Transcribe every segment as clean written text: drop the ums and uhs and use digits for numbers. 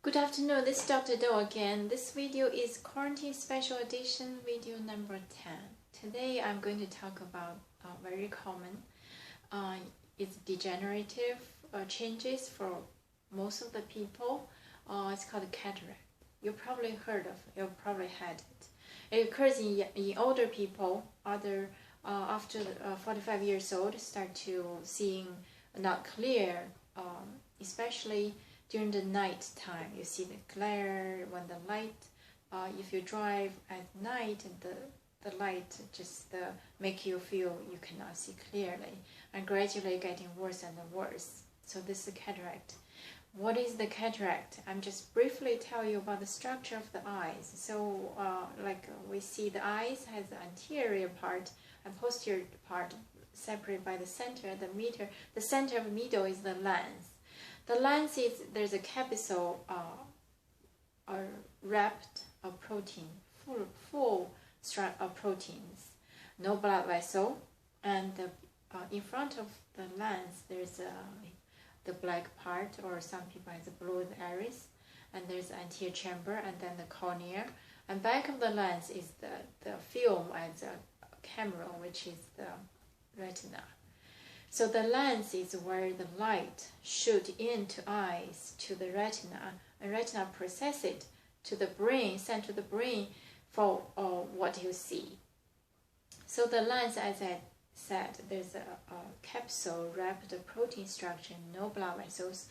Good afternoon, this is Dr. Do again. This video is Quarantine Special Edition video number 10. Today I'm going to talk about very common it's degenerative changes for most of the people. It's called cataract. You probably heard of it, you probably had it. It occurs in older people, after 45 years old, start to seeing not clear, especially during the night time. You see the glare when the light, if you drive at night, the light just make you feel you cannot see clearly, and gradually getting worse and worse. So this is cataract. What is the cataract? I'm just briefly tell you about the structure of the eyes. So we see the eyes has the anterior part and posterior part separated by the center. The center of the middle is the lens. The lens is, there's a capsule wrapped of protein, full of proteins, no blood vessel, and in front of the lens there's the black part, or some people has a blue iris, and there's anterior chamber, and then the cornea, and back of the lens is the film as a camera, which is the retina. So the lens is where the light shoot into eyes to the retina, and retina process it to the brain, send to the brain for what you see. So the lens, as I said, there's a capsule wrapped protein structure, no blood vessels,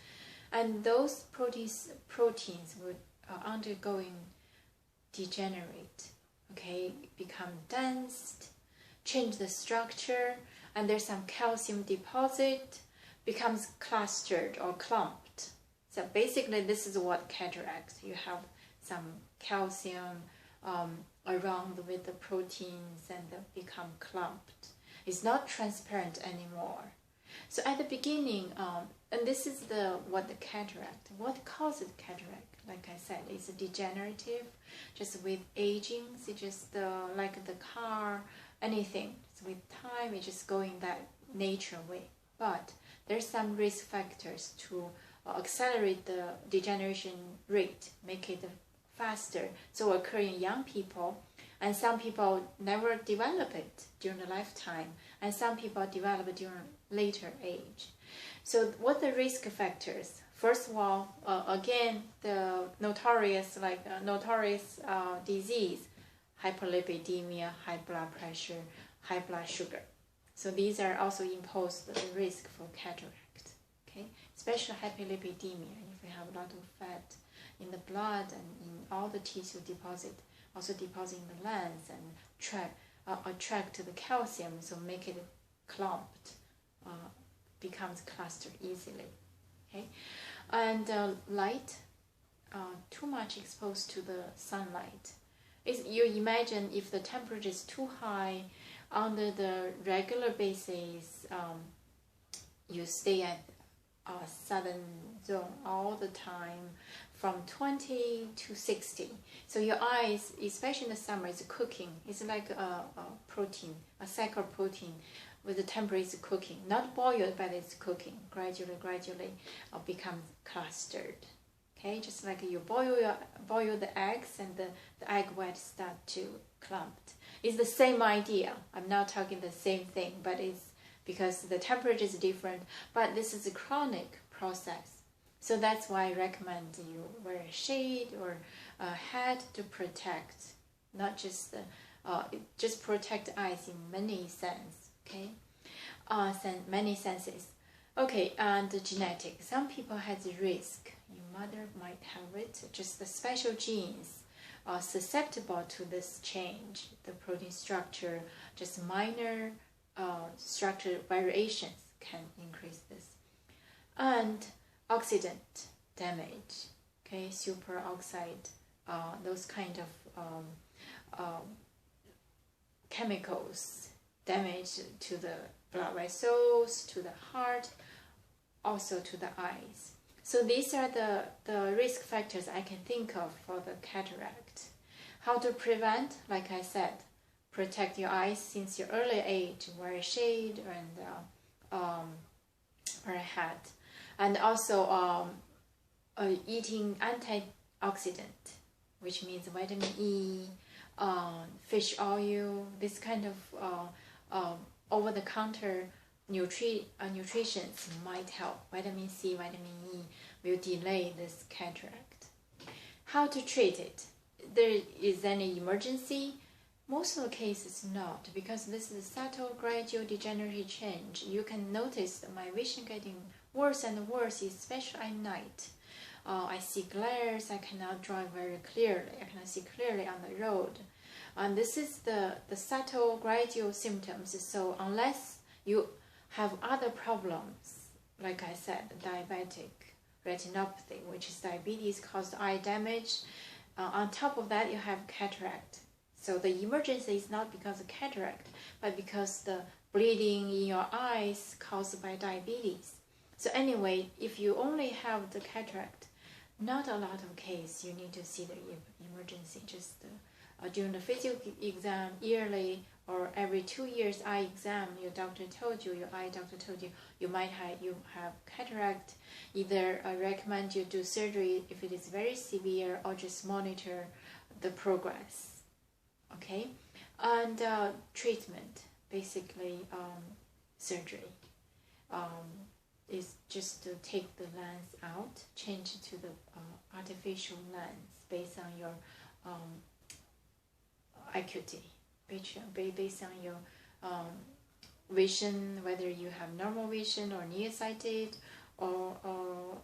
and those proteins would undergoing degenerate, okay, become dense, change the structure, and there's some calcium deposit, becomes clustered or clumped. So basically this is what cataract, you have some calcium around with the proteins and they become clumped. It's not transparent anymore. So at the beginning, and this is what causes cataract, like I said, it's degenerative, just with aging, it's just like the car, anything. So with time, it's just going that nature way. But there's some risk factors to accelerate the degeneration rate, make it faster. So occur in young people, and some people never develop it during the lifetime, and some people develop it during later age. So what the risk factors? First of all, again, the notorious disease, hyperlipidemia, high blood pressure, high blood sugar. So these are also imposed the risk for cataract. Okay, especially hyperlipidemia. If you have a lot of fat in the blood and in all the tissue deposit, also depositing the lens and attract the calcium, so make it clumped, becomes clustered easily. Okay, and light, too much exposed to the sunlight. You imagine if the temperature is too high under the regular basis, you stay at southern zone all the time from 20 to 60. So your eyes, especially in the summer, is cooking. It's like a protein, a cycle protein with the temperature is cooking, not boiled, but it's cooking. Gradually becomes clustered. Okay, just like you boil the eggs and the egg white start to clump. It's the same idea. I'm not talking the same thing, but it's because the temperature is different, but this is a chronic process. So that's why I recommend you wear a shade or a hat to protect, not just just protect eyes in many sense. Okay, many senses. Okay, and the genetic. Some people has a risk. Your mother might have it. Just the special genes are susceptible to this change. The protein structure, just minor structure variations can increase this. And oxidant damage. Okay, superoxide, those kind of chemicals damage to the blood vessels, to the heart, also to the eyes. So these are the risk factors I can think of for the cataract. How to prevent? Like I said, protect your eyes since your early age, wear a shade and wear a hat. And also eating antioxidant, which means vitamin E, fish oil, this kind of over-the-counter nutrition might help. Vitamin C, vitamin E will delay this cataract. How to treat it? There is any emergency? Most of the cases not, because this is a subtle gradual degenerative change. You can notice my vision getting worse and worse, especially at night. I see glares, I cannot drive very clearly, I cannot see clearly on the road. And this is the subtle gradual symptoms. So unless you have other problems, like I said, diabetic retinopathy, which is diabetes caused eye damage, on top of that you have cataract. So the emergency is not because of cataract, but because the bleeding in your eyes caused by diabetes. So anyway, if you only have the cataract, not a lot of case you need to see the emergency. Just during the physical exam yearly or every 2 years eye exam, your doctor told you, your eye doctor told you, you might have cataract. Either I recommend you do surgery if it is very severe, or just monitor the progress. Okay, and treatment, basically surgery. Is just to take the lens out, change it to the artificial lens based on your acuity, based on your vision, whether you have normal vision or nearsighted or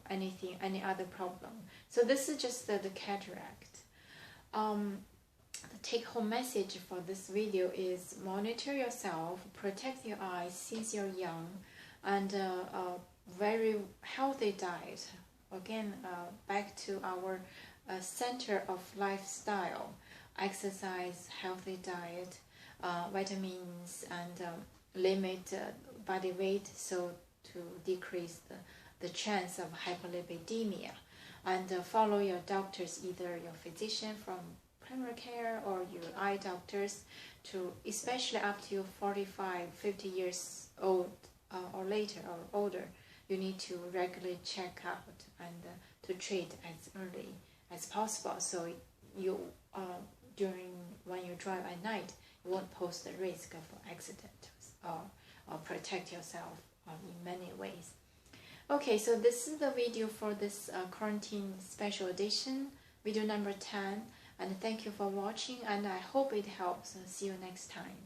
any other problem. So this is just the cataract. The take-home message for this video is monitor yourself, protect your eyes since you're young, and very healthy diet. Again, back to our center of lifestyle: exercise, healthy diet, vitamins, and limit body weight, so to decrease the chance of hyperlipidemia. And follow your doctors, either your physician from primary care or your eye doctors, to especially up to 45, 50 years old or later or older. You need to regularly check out and to treat as early as possible, so you when you drive at night, you won't pose the risk of accident or protect yourself in many ways. Okay, so this is the video for this quarantine special edition, video number 10, and thank you for watching, and I hope it helps. See you next time.